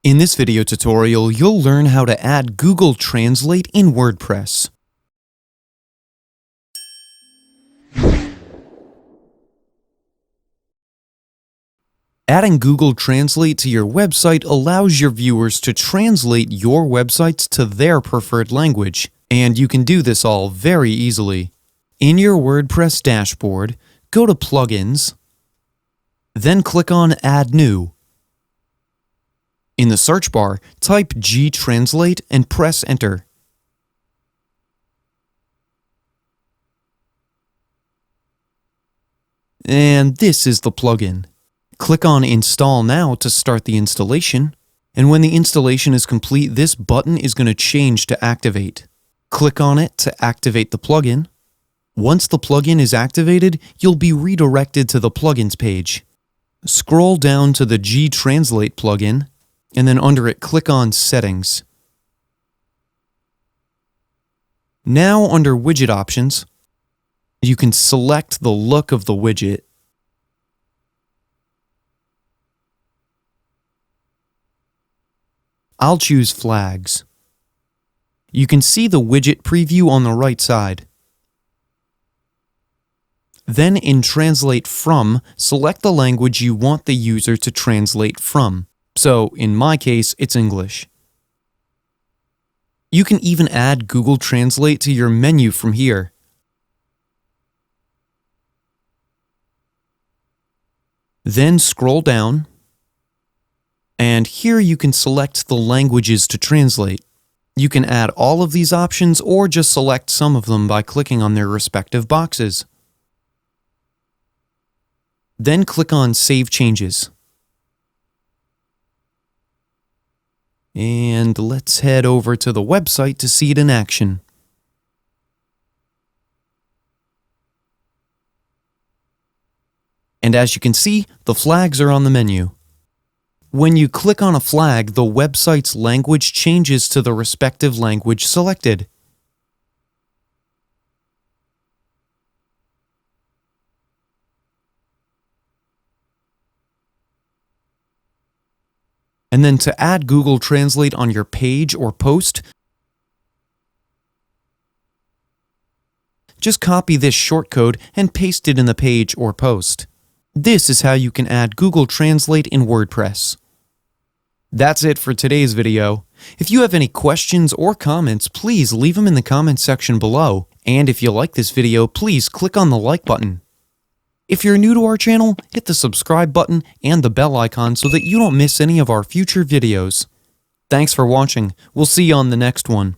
In this video tutorial, you'll learn how to add Google Translate in WordPress. Adding Google Translate to your website allows your viewers to translate your websites to their preferred language, and you can do this all very easily. In your WordPress dashboard, go to Plugins, then click on Add New. In the search bar, type G-Translate and press Enter. And this is the plugin. Click on Install Now to start the installation, and when the installation is complete, this button is going to change to Activate. Click on it to activate the plugin. Once the plugin is activated, you'll be redirected to the Plugins page. Scroll down to the G-Translate plugin, and then under it, click on Settings. Now under Widget Options, you can select the look of the widget. I'll choose Flags. You can see the widget preview on the right side. Then in Translate From, select the language you want the user to translate from. So, in my case, it's English. You can even add Google Translate to your menu from here. Then scroll down, and here you can select the languages to translate. You can add all of these options or just select some of them by clicking on their respective boxes. Then click on Save Changes. And let's head over to the website to see it in action. And as you can see, the flags are on the menu. When you click on a flag, the website's language changes to the respective language selected. And then to add Google Translate on your page or post, just copy this shortcode and paste it in the page or post. This is how you can add Google Translate in WordPress. That's it for today's video. If you have any questions or comments, please leave them in the comments section below. And if you like this video, please click on the like button. If you're new to our channel, hit the subscribe button and the bell icon so that you don't miss any of our future videos. Thanks for watching. We'll see you on the next one.